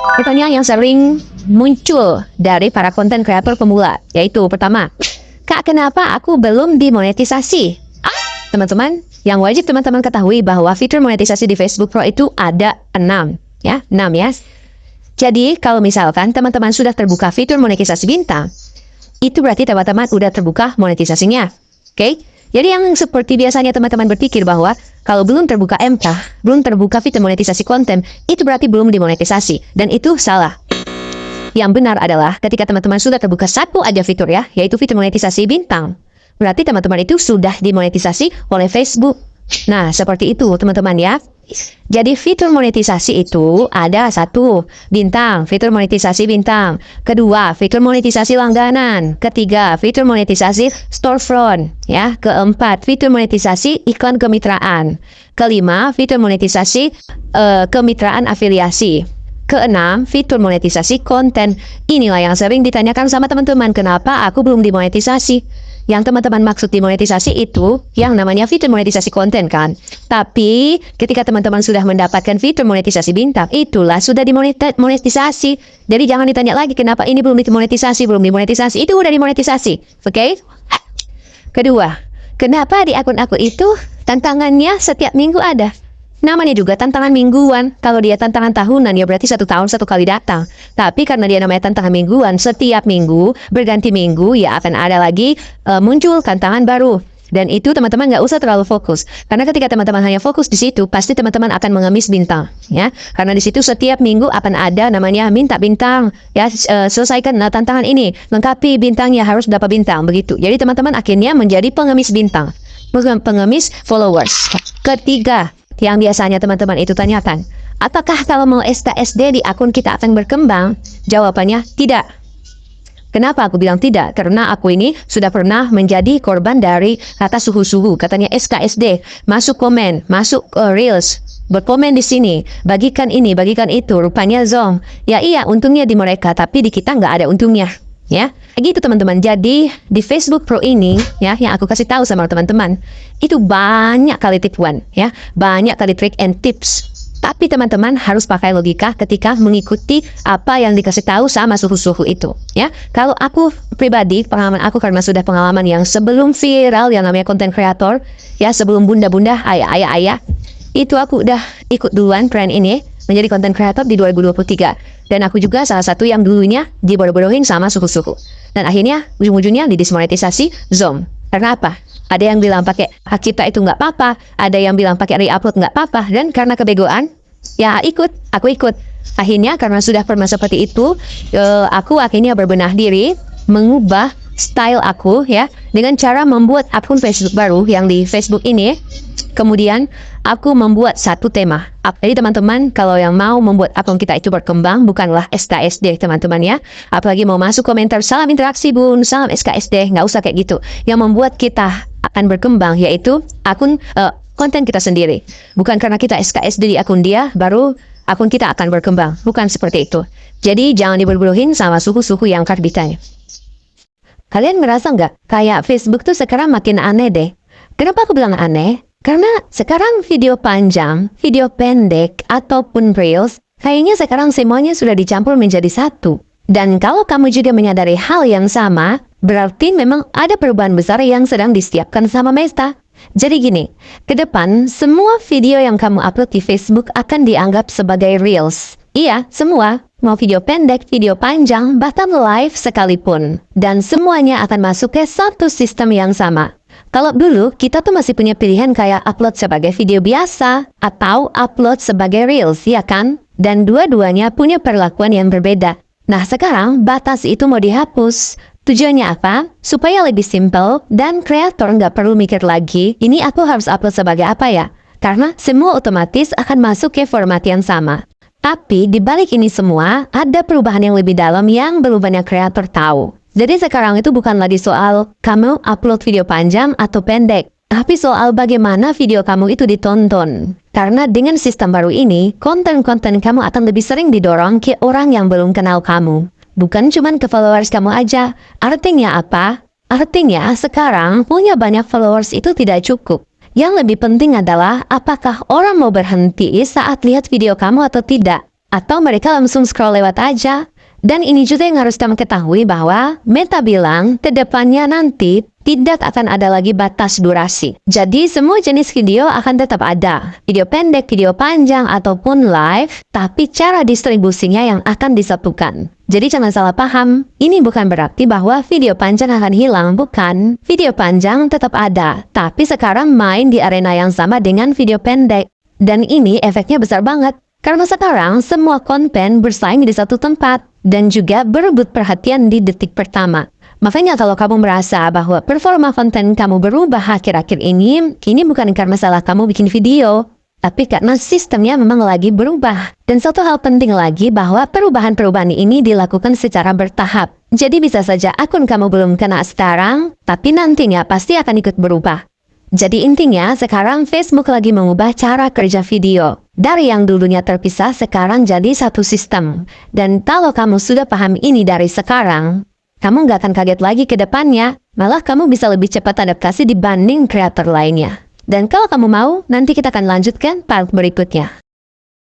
Pertanyaan yang sering muncul dari para konten kreator pemula, yaitu pertama, Kak, kenapa aku belum dimonetisasi? Teman-teman, yang wajib teman-teman ketahui bahwa fitur monetisasi di Facebook Pro itu ada 6, ya, 6 ya. Jadi, kalau misalkan teman-teman sudah terbuka fitur monetisasi bintang, itu berarti teman-teman udah terbuka monetisasinya. Oke? Jadi yang seperti biasanya teman-teman berpikir bahwa kalau belum terbuka MK, belum terbuka fitur monetisasi konten, itu berarti belum dimonetisasi. Dan itu salah. Yang benar adalah ketika teman-teman sudah terbuka satu aja fitur ya, yaitu fitur monetisasi bintang. Berarti teman-teman itu sudah dimonetisasi oleh Facebook. Nah, seperti itu teman-teman ya. Jadi fitur monetisasi itu ada 1, bintang, fitur monetisasi bintang. Kedua, fitur monetisasi langganan. Ketiga, fitur monetisasi storefront. Ya, keempat, fitur monetisasi iklan kemitraan. Kelima, fitur monetisasi kemitraan afiliasi. Keenam, fitur monetisasi konten. Inilah yang sering ditanyakan sama teman-teman, kenapa aku belum dimonetisasi? Yang teman-teman maksud dimonetisasi itu yang namanya fitur monetisasi konten kan. Tapi ketika teman-teman sudah mendapatkan fitur monetisasi bintang, itulah sudah dimonetisasi. Jadi jangan ditanya lagi kenapa ini belum dimonetisasi, itu udah dimonetisasi. Oke? Kedua, kenapa di akun aku itu tantangannya setiap minggu ada? Namanya juga tantangan mingguan. Kalau dia tantangan tahunan ya berarti 1 tahun 1 kali datang. Tapi karena dia namanya tantangan mingguan, setiap minggu berganti minggu ya akan ada lagi muncul tantangan baru. Dan itu teman-teman nggak usah terlalu fokus. Karena ketika teman-teman hanya fokus di situ, pasti teman-teman akan mengemis bintang, ya. Karena di situ setiap minggu akan ada namanya minta bintang, ya. Selesaikan tantangan ini, lengkapi bintangnya harus dapat bintang, begitu. Jadi teman-teman akhirnya menjadi pengemis bintang, bukan pengemis followers. Ketiga, yang biasanya teman-teman itu tanyakan, apakah kalau mau SKSD di akun kita akan berkembang? Jawabannya tidak. Kenapa aku bilang tidak? Karena aku ini sudah pernah menjadi korban dari kata suhu-suhu. Katanya SKSD, masuk komen, masuk Reels, berkomen di sini, bagikan ini, bagikan itu, rupanya zong. Ya iya, untungnya di mereka, tapi di kita nggak ada untungnya. Ya, gitu teman-teman. Jadi di Facebook Pro ini, ya, yang aku kasih tahu sama teman-teman, itu banyak kali tipuan, ya, banyak kali trick and tips. Tapi teman-teman harus pakai logika ketika mengikuti apa yang dikasih tahu sama suhu-suhu itu, ya. Kalau aku pribadi, pengalaman aku karena sudah pengalaman yang sebelum viral, yang namanya konten kreator, ya, sebelum bunda-bunda, ayah-ayah, itu aku udah ikut duluan tren ini menjadi konten kreator di 2023. Dan aku juga salah satu yang dulunya dibodoh-bodohin sama suhu-suhu. Dan akhirnya ujung-ujungnya didismonetisasi Zoom. Karena apa? Ada yang bilang pakai hak cipta itu nggak apa-apa, ada yang bilang pakai re-upload nggak apa-apa, dan karena kebegoan, ya aku ikut. Akhirnya karena sudah pernah seperti itu, aku akhirnya berbenah diri, mengubah style aku ya, dengan cara membuat akun Facebook baru yang di Facebook ini. Kemudian aku membuat satu tema. Jadi teman-teman, kalau yang mau membuat akun kita itu berkembang, bukanlah SKSD teman-teman ya. Apalagi mau masuk komentar, salam interaksi bun, salam SKSD, nggak usah kayak gitu. Yang membuat kita akan berkembang yaitu akun konten kita sendiri. Bukan karena kita SKSD di akun dia, baru akun kita akan berkembang. Bukan seperti itu. Jadi jangan dibodoh-bodohin sama suhu-suhu yang karbitannya. Kalian ngerasa nggak kayak Facebook tuh sekarang makin aneh deh? Kenapa aku bilang aneh? Karena sekarang video panjang, video pendek, ataupun Reels, kayaknya sekarang semuanya sudah dicampur menjadi satu. Dan kalau kamu juga menyadari hal yang sama, berarti memang ada perubahan besar yang sedang disiapkan sama Meta. Jadi gini, ke depan semua video yang kamu upload di Facebook akan dianggap sebagai Reels. Iya, semua. Mau video pendek, video panjang, bahkan live sekalipun. Dan semuanya akan masuk ke satu sistem yang sama. Kalau dulu, kita tuh masih punya pilihan kayak upload sebagai video biasa atau upload sebagai Reels, ya kan? Dan dua-duanya punya perlakuan yang berbeda. Nah, sekarang batas itu mau dihapus. Tujuannya apa? Supaya lebih simple dan kreator nggak perlu mikir lagi, ini aku harus upload sebagai apa ya? Karena semua otomatis akan masuk ke format yang sama. Tapi di balik ini semua, ada perubahan yang lebih dalam yang belum banyak kreator tahu. Jadi sekarang itu bukan lagi soal kamu upload video panjang atau pendek, tapi soal bagaimana video kamu itu ditonton. Karena dengan sistem baru ini, konten-konten kamu akan lebih sering didorong ke orang yang belum kenal kamu. Bukan cuma ke followers kamu aja. Artinya apa? Artinya sekarang punya banyak followers itu tidak cukup. Yang lebih penting adalah apakah orang mau berhenti saat lihat video kamu atau tidak. atau mereka langsung scroll lewat aja. Dan ini juga yang harus kamu ketahui bahwa Meta bilang kedepannya nanti tidak akan ada lagi batas durasi. Jadi semua jenis video akan tetap ada. Video pendek, video panjang, ataupun live, tapi cara distribusinya yang akan disatukan. Jadi jangan salah paham, ini bukan berarti bahwa video panjang akan hilang, bukan. Video panjang tetap ada, tapi sekarang main di arena yang sama dengan video pendek. Dan ini efeknya besar banget. Karena sekarang semua konten bersaing di satu tempat dan juga berebut perhatian di detik pertama. Makanya kalau kamu merasa bahwa performa konten kamu berubah akhir-akhir ini bukan karena salah kamu bikin video, tapi karena sistemnya memang lagi berubah. Dan satu hal penting lagi bahwa perubahan-perubahan ini dilakukan secara bertahap. Jadi bisa saja akun kamu belum kena sekarang, tapi nantinya pasti akan ikut berubah. Jadi intinya sekarang Facebook lagi mengubah cara kerja video. Dari yang dulunya terpisah sekarang jadi satu sistem. Dan kalau kamu sudah paham ini dari sekarang, kamu nggak akan kaget lagi ke depannya. Malah kamu bisa lebih cepat adaptasi dibanding kreator lainnya. Dan kalau kamu mau, nanti kita akan lanjutkan part berikutnya.